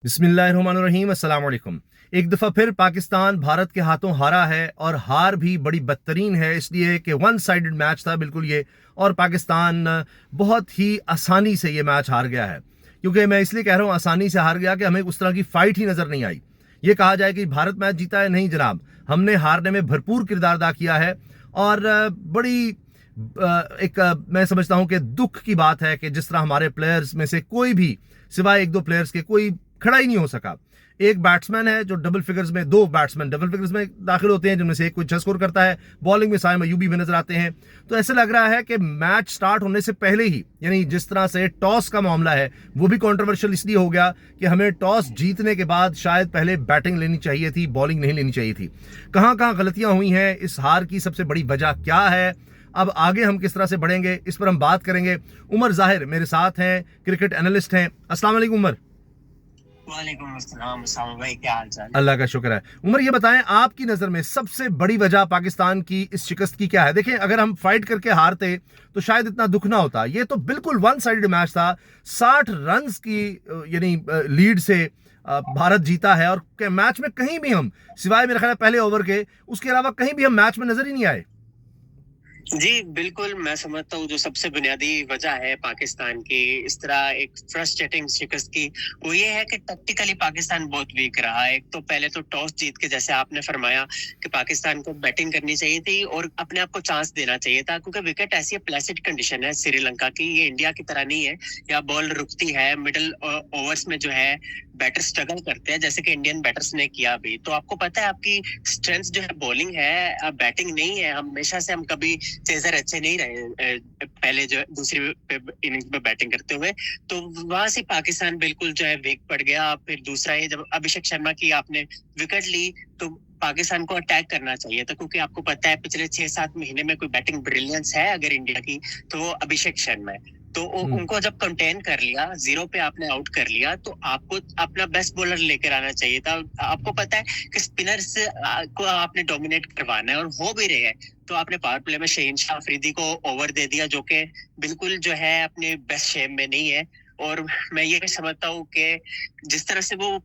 बिस्मिल्लाहिर्रहमानिर्रहीम, अस्सलाम वालेकुम। एक दफ़ा फिर पाकिस्तान भारत के हाथों हारा है और हार भी बड़ी बदतरीन है, इसलिए कि वन साइडेड मैच था बिल्कुल ये। और पाकिस्तान बहुत ही आसानी से ये मैच हार गया है। क्योंकि मैं इसलिए कह रहा हूँ आसानी से हार गया कि हमें उस तरह की फ़ाइट ही नज़र नहीं आई। ये कहा जाए कि भारत मैच जीता है, नहीं जनाब, हमने हारने में भरपूर किरदार अदा किया है। और बड़ी मैं समझता हूं कि दुख की बात है कि जिस तरह हमारे प्लेयर्स में से कोई भी सिवाय एक दो प्लेयर्स के कोई खड़ा ही नहीं हो सका। एक बैट्समैन है जो डबल फिगर्स में, दो बैट्समैन डबल फिगर्स में दाखिल होते हैं, जिनमें से एक कोई 6 स्कोर करता है। बॉलिंग में साइम अयूबी भी नजर आते हैं। तो ऐसे लग रहा है कि मैच स्टार्ट होने से पहले ही, यानी जिस तरह से टॉस का मामला है वो भी कंट्रोवर्शियल इसलिए हो गया कि हमें टॉस जीतने के बाद शायद पहले बैटिंग लेनी चाहिए थी, बॉलिंग नहीं लेनी चाहिए थी। कहां कहां गलतियां हुई हैं, इस हार की सबसे बड़ी वजह क्या है, अब आगे हम किस तरह से बढ़ेंगे, इस पर हम बात करेंगे। उमर जाहिर मेरे साथ हैं, क्रिकेट एनालिस्ट हैं। अस्सलाम वालेकुम उमर। वालेकुम अस्सलाम उसामा भाई, क्या हाल चाल है? अल्लाह का शुक्र है। उमर, ये बताएं, आपकी नज़र में सबसे बड़ी वजह पाकिस्तान की इस शिकस्त की क्या है? देखें, अगर हम फाइट करके हारते तो शायद इतना दुख ना होता। ये तो बिल्कुल वन साइडेड मैच था। 60 रन की यानी लीड से भारत जीता है, और मैच में कहीं भी हम, सिवाय मेरे ख्याल पहले ओवर के, उसके अलावा कहीं भी हम मैच में नजर ही नहीं आए। जी बिल्कुल, मैं समझता हूँ जो सबसे बुनियादी वजह है पाकिस्तान की इस तरह एक फ्रस्ट्रेटिंग शिकस्त की, वो ये है कि टैक्टिकली पाकिस्तान बहुत वीक रहा है। एक तो पहले तो टॉस जीत के, जैसे आपने फरमाया कि पाकिस्तान को बैटिंग करनी चाहिए थी और अपने आप को चांस देना चाहिए था, क्योंकि विकेट ऐसी प्लेसिड कंडीशन है श्रीलंका की, ये इंडिया की तरह नहीं है। यहाँ बॉल रुकती है, मिडिल ओवर्स में जो है बैटर स्ट्रगल करते हैं, जैसे कि इंडियन बैटर्स ने किया भी। तो आपको पता है आपकी स्ट्रेंथ जो है बॉलिंग है, बैटिंग नहीं है। हमेशा से हम कभी चेजर अच्छे नहीं रहे पहले जो दूसरी इनिंग्स में बैटिंग करते हुए, तो वहां से पाकिस्तान बिल्कुल जो है वीक पड़ गया। फिर दूसरा ये जब अभिषेक शर्मा की आपने विकेट ली, तो पाकिस्तान को अटैक करना चाहिए था, क्योंकि आपको पता है पिछले 6-7 महीने में कोई बैटिंग ब्रिलियंस है अगर इंडिया की, तो वो अभिषेक शर्मा है। तो उनको जब कंटेन कर लिया, जीरो पे आपने आउट कर लिया, तो आपको अपना बेस्ट बॉलर लेकर आना चाहिए था। आपको पता है कि स्पिनर्स को आपने डोमिनेट करवाना है, और हो भी रहे हैं। तो आपने पावर प्ले में शहीन शाह अफरीदी को ओवर दे दिया, जो कि बिल्कुल जो है अपने बेस्ट शेप में नहीं है। और मैं ये भी समझता हूँ कि जिस तरह से वो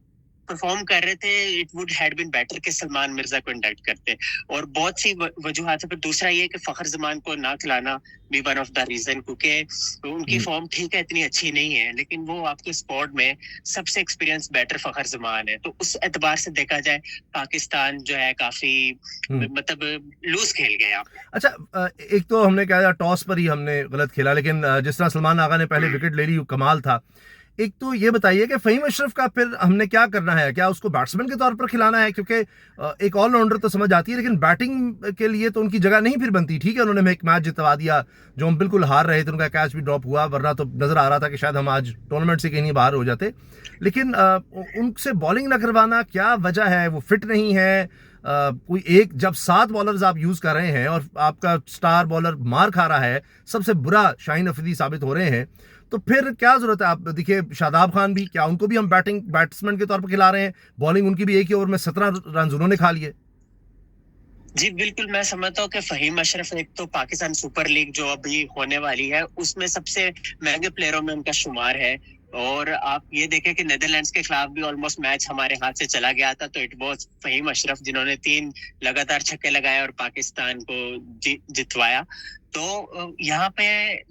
परफॉर्म कर रहे थे, it would had been better कि सलमान मिर्जा को इंडक्ट करते। और बहुत सी वजूहत है। फिर दूसरा ये कि फखर जमान को ना खिलाना भी वन ऑफ द रीजन, क्योंकि उनकी फॉर्म ठीक है, इतनी अच्छी नहीं है, लेकिन वो आपके स्क्वाड में सबसे एक्सपीरियंस बैटर फखर जमान है। तो उस एतबार से देखा जाए पाकिस्तान जो है काफी मतलब लूज खेल गया। अच्छा, एक तो हमने कहा टॉस पर ही हमने गलत खेला, लेकिन जिस तरह सलमान आगा ने पहले विकेट ले ली, कमाल था। एक तो ये बताइए कि फहीम अशरफ का फिर हमने क्या करना है? क्या उसको बैट्समैन के तौर पर खिलाना है? क्योंकि एक ऑलराउंडर तो समझ आती है, लेकिन बैटिंग के लिए तो उनकी जगह नहीं फिर बनती। ठीक है, उन्होंने हमें एक मैच जितवा दिया जो हम बिल्कुल हार रहे थे, उनका कैच भी ड्रॉप हुआ, वरना तो नजर आ रहा था कि शायद हम आज टूर्नामेंट से कहीं बाहर हो जाते। लेकिन उनसे बॉलिंग न करवाना, क्या वजह है? वो फिट नहीं है? कोई एक, जब 7 बॉलर्स आप यूज कर रहे हैं और आपका स्टार बॉलर मार खा रहा है, सबसे बुरा शाहीन अफरीदी साबित हो रहे हैं, तो फिर क्या जरूरत है? आप देखिए, शादाब खान भी, क्या उनको भी हम बैट्समैन के तौर पर खिला रहे हैं? बॉलिंग उनकी भी एक ही ओवर में 17 रन उन्होंने खा लिए। जी बिल्कुल, मैं समझता हूँ कि फहीम अशरफ एक तो पाकिस्तान सुपर लीग जो अभी होने वाली है उसमें सबसे महंगे प्लेयरों में उनका शुमार है। और आप ये देखें कि नेदरलैंड्स के खिलाफ भी ऑलमोस्ट मैच हमारे हाथ से चला गया था, तो इट वाज फहीम अशरफ जिन्होंने 3 लगातार छक्के लगाए और पाकिस्तान को जितवाया। तो यहाँ पे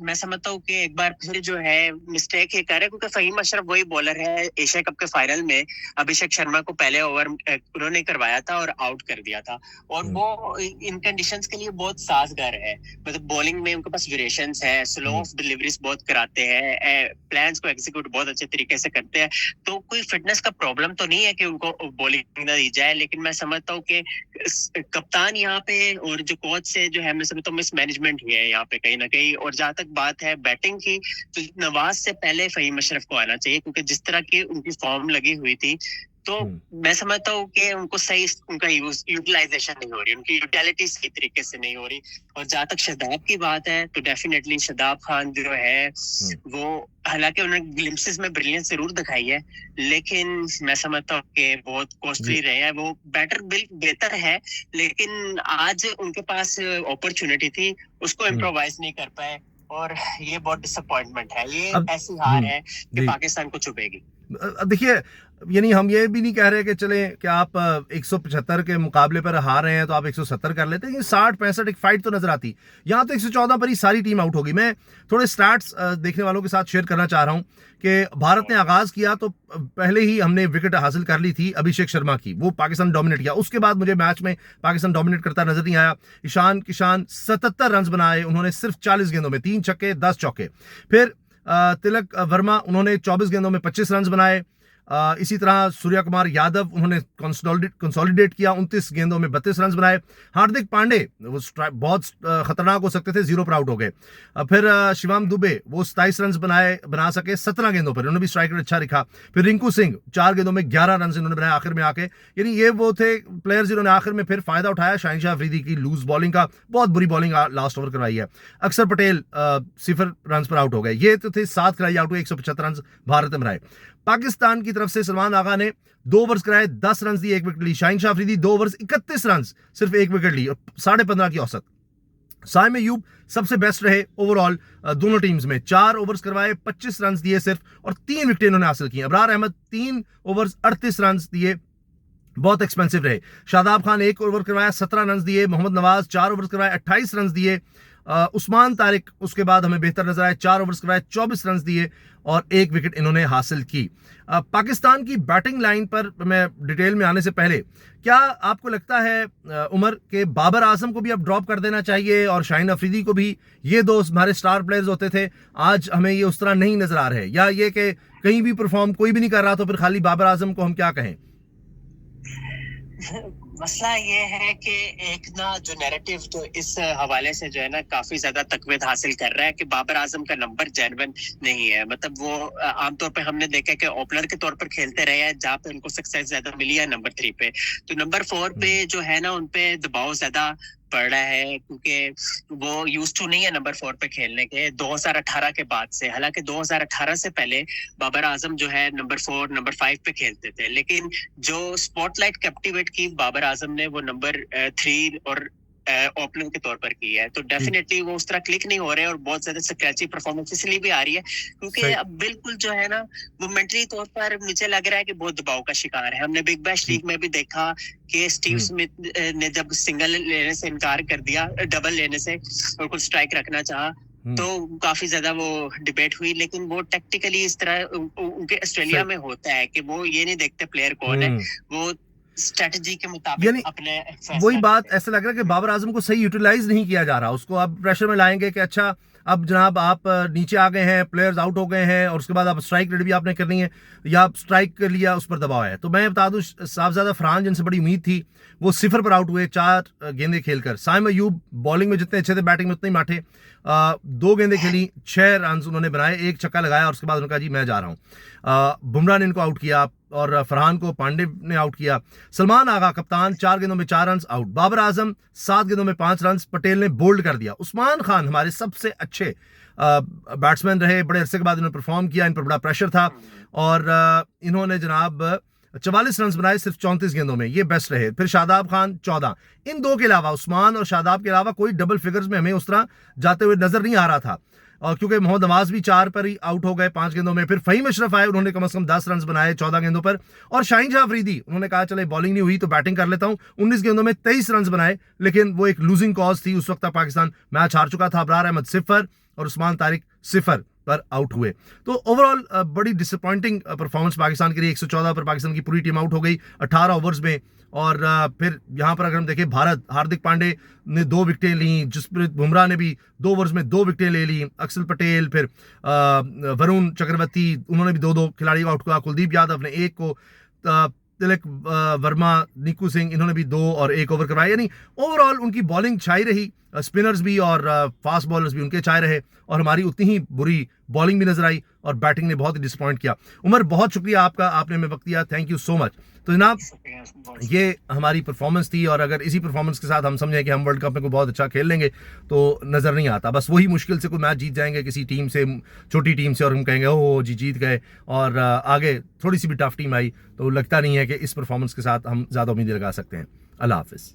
मैं समझता हूँ कि एक बार फिर जो है मिस्टेक ये कर रहे, क्योंकि फहीम अशरफ वही बॉलर है एशिया कप के फाइनल में अभिषेक शर्मा को पहले ओवर उन्होंने करवाया था और आउट कर दिया था। और वो इन कंडीशंस के लिए बहुत साजगार है। मतलब बॉलिंग में उनके पास वेरिएशंस है, स्लो ऑफ डिलीवरीज बहुत कराते हैं, प्लान्स को एग्जीक्यूट बहुत अच्छे तरीके से करते हैं। तो कोई फिटनेस का प्रॉब्लम तो नहीं है कि उनको बॉलिंग ना दी जाए, लेकिन मैं समझता हूँ कि कप्तान यहाँ पे और जो कोच से जो है, मैं समझता हूँ मिसमैनेजमेंट हुई है यहाँ पे कहीं ना कहीं। और जहां तक बात है बैटिंग की, तो नवाज से पहले फहीम अशरफ को आना चाहिए, क्योंकि जिस तरह की उनकी फॉर्म लगी हुई थी, तो मैं समझता हूँ कि उनको सही उनका यूटिलाइजेशन नहीं हो रही, उनकी यूटिलिटी सही तरीके से नहीं हो रही। और जहां तक शदाब की बात है, तो डेफिनेटली शदाब खान जो है वो, हालांकि उन्होंने ग्लिम्पसेस में ब्रिलियंस जरूर दिखाई है, लेकिन मैं समझता हूँ कि बहुत कॉस्टली रहे हैं। वो बैटर बेहतर है, लेकिन आज उनके पास अपॉर्चुनिटी थी, उसको इम्प्रोवाइज नहीं कर पाए, और ये बहुत डिसअपॉइंटमेंट है। ये ऐसी हार है कि पाकिस्तान को चुभेगी। देखिए, यानी हम ये भी नहीं कह रहे कि चले कि आप 175 के मुकाबले पर हार रहे हैं तो आप 170 कर लेते हैं, 60-65 एक फाइट तो नजर आती। यहाँ तो 114 पर ही सारी टीम आउट होगी। मैं थोड़े स्टैट्स देखने वालों के साथ शेयर करना चाह रहा हूँ कि भारत ने आगाज किया तो पहले ही हमने विकेट हासिल कर ली थी अभिषेक शर्मा की, वो पाकिस्तान डोमिनेट किया। उसके बाद मुझे मैच में पाकिस्तान डोमिनेट करता नजर नहीं आया। ईशान किशान 77 रन बनाए उन्होंने सिर्फ 40 गेंदों में, 3 छक्के 10 चौके। फिर तिलक वर्मा, उन्होंने 24 गेंदों में 25 रन बनाए। इसी तरह सूर्य कुमार यादव, उन्होंने कंसोलिडेट किया, 29 गेंदों में 32 रन बनाए। हार्दिक पांडे वो बहुत खतरनाक हो सकते थे, 0 पर आउट हो गए। फिर शिवम दुबे, वो 27 रन बना सके 17 गेंदों पर, उन्होंने भी स्ट्राइक रेट अच्छा रखा। फिर रिंकू सिंह 4 गेंदों में 11 रन इन्होंने बनाए आखिर में आके। यानी ये वो थे प्लेयर्स जिन्होंने आखिर में फिर फायदा उठाया शाहिनशाह अफरीदी की लूज बॉलिंग का। बहुत बुरी बॉलिंग लास्ट ओवर करवाई है। अक्षर पटेल 0 रन पर आउट हो गए। ये तो थे 7 खिलाड़ी आउट हुए, 175 रन भारत ने बनाए। पाकिस्तान की तरफ से सलमान आगा ने 2 ओवर्स कराए, 10 रन दिए, 1 विकेट ली। शाहिनशाह अफरीदी 2 ओवर्स 31 रन, सिर्फ 1 विकेट ली और 15.5 की औसत। साइम अयूब सबसे बेस्ट रहे ओवरऑल दोनों टीम्स में, 4 ओवर्स करवाए, 25 रन दिए सिर्फ और 3 विकेट इन्होंने हासिल की। अबरार अहमद 3 ओवर्स 38 रन दिए, बहुत एक्सपेंसिव रहे। शादाब खान 1 ओवर करवाया, 17 रन दिए। मोहम्मद नवाज 4 ओवर करवाए, 28 रन दिए। उस्मान तारिक उसके बाद हमें बेहतर नजर आए, 4 ओवर्स करवाए, 24 रन दिए और 1 विकेट इन्होंने हासिल की। पाकिस्तान की बैटिंग लाइन पर मैं डिटेल में आने से पहले, क्या आपको लगता है उमर के बाबर आजम को भी अब ड्रॉप कर देना चाहिए और शाहीन अफरीदी को भी? ये 2 हमारे स्टार प्लेयर्स होते थे, आज हमें ये उस तरह नहीं नजर आ रहे, या ये कि कहीं भी परफॉर्म कोई भी नहीं कर रहा तो फिर खाली बाबर आजम को हम क्या कहें? मसला ये है कि एक ना जो नैरेटिव जो इस हवाले से जो है ना काफी ज्यादा तकवीत हासिल कर रहा है कि बाबर आजम का नंबर जेन्युइन नहीं है। मतलब वो आमतौर पे हमने देखा कि ओपनर के तौर पर खेलते रहे हैं, जहाँ पे उनको सक्सेस ज्यादा मिली है नंबर 3 पे। तो नंबर 4 पे जो है ना उनपे दबाव ज्यादा पड़ रहा है, क्योंकि वो यूज टू नहीं है नंबर 4 पे खेलने के 2018 के बाद से। हालांकि 2018 से पहले बाबर आजम जो है नंबर 4 नंबर 5 पे खेलते थे, लेकिन जो स्पॉटलाइट कैप्टिवेट की बाबर आजम ने वो नंबर 3 और ओपनर के तौर पर की है। तो डेफिनेटली वो उस तरह क्लिक नहीं हो रहे और बहुत ज्यादा स्क्रैची परफॉर्मेंस इसलिए भी आ रही है क्योंकि अब बिल्कुल जो है ना वो मेंटली तौर पर मुझे लग रहा है कि बहुत दबाव का शिकार है। हमने बिग बैश लीग में भी देखा कि स्टीव स्मिथ ने जब सिंगल लेने से इनकार कर दिया, डबल लेने से और कुछ स्ट्राइक रखना चाहा, तो काफी ज्यादा वो डिबेट हुई। लेकिन वो टेक्टिकली इस तरह उनके ऑस्ट्रेलिया में होता है कि वो ये नहीं देखते प्लेयर कौन है, वो स्ट्रेटजी के मुताबिक अपने वही बात ऐसा लग रहा है कि बाबर आजम को सही यूटिलाइज नहीं किया जा रहा। उसको अब प्रेशर में लाएंगे कि अच्छा अब जनाब आप नीचे आ गए हैं, प्लेयर्स आउट हो गए हैं और उसके बाद आप स्ट्राइक रेट भी आपने करनी है या आप स्ट्राइक कर लिया उस पर दबाव है। तो मैं बता दूं साहबजादा फरहान जिनसे बड़ी उम्मीद थी वो 0 पर आउट हुए 4 गेंदें खेलकर। साइम अयूब बॉलिंग में जितने अच्छे थे बैटिंग में उतने ही माठे, 2 गेंदें खेली, 6 रन उन्होंने बनाए, 1 छक्का लगाया और उसके बाद उन्होंने कहा जी मैं जा रहा हूँ। बुमराह ने इनको आउट किया और फरहान को पांडे ने आउट किया। सलमान आगा कप्तान 4 गेंदों में 4 रन आउट। बाबर आजम 7 गेंदों में 5 रन, पटेल ने बोल्ड कर दिया। उस्मान खान हमारे सबसे अच्छे बैट्समैन रहे, बड़े अरसे के बाद इन्होंने परफॉर्म किया, इन पर बड़ा प्रेशर था और इन्होंने जनाब 44 रन बनाए सिर्फ 34 गेंदों में, ये बेस्ट रहे। फिर शादाब खान 14। इन 2 के अलावा, उस्मान और शादाब के अलावा कोई डबल फिगर्स में हमें उस तरह जाते हुए नजर नहीं आ रहा था। और क्योंकि मोहम्मद नवाज भी 4 पर ही आउट हो गए 5 गेंदों में। फिर फहीम अशरफ आए, उन्होंने कम से कम 10 रन बनाए 14 गेंदों पर। और शाहीनशाह अफरीदी, उन्होंने कहा चले बॉलिंग नहीं हुई तो बैटिंग कर लेता हूं, 19 गेंदों में 23 रन बनाए, लेकिन वो एक लूजिंग कॉज थी। उस वक्त पाकिस्तान मैच हार चुका था। अबरार अहमद 0 और उस्मान तारिक 0 पर आउट हुए। तो ओवरऑल बड़ी डिसअपॉइंटिंग परफॉर्मेंस पाकिस्तान के लिए। 114 पर पाकिस्तान की पूरी टीम आउट हो गई 18 ओवर्स में। और फिर यहाँ पर अगर हम देखें, भारत, हार्दिक पांडे ने 2 विकेटें ली, जसप्रीत बुमराह ने भी 2 ओवर्स में 2 विकेटें ले ली। अक्षर पटेल, फिर वरुण चक्रवर्ती, उन्होंने भी 2-2 खिलाड़ियों को आउट किया। कुलदीप यादव ने 1 को, तिलक वर्मा, निकू सिंह, इन्होंने भी 2 और 1 ओवर करवाए। यानी ओवरऑल उनकी बॉलिंग छाई रही, स्पिनर्स भी और फास्ट बॉलर्स भी उनके छाए रहे और हमारी उतनी ही बुरी बॉलिंग भी नजर आई और बैटिंग ने बहुत ही डिसअपॉइंट किया। उमर, बहुत शुक्रिया आपका, आपने हमें वक्त दिया, थैंक यू सो मच। तो जनाब ये हमारी परफॉर्मेंस थी और अगर इसी परफॉर्मेंस के साथ हम समझें कि हम वर्ल्ड कप में कोई बहुत अच्छा खेल लेंगे तो नज़र नहीं आता। बस वही मुश्किल से कोई मैच जीत जाएंगे किसी टीम से, छोटी टीम से, और हम कहेंगे ओह जी जीत गए, और आगे थोड़ी सी भी टफ टीम आई तो लगता नहीं है कि इस परफॉर्मेंस के साथ हम ज़्यादा उम्मीदें लगा सकते हैं। अल्लाह हाफिज़।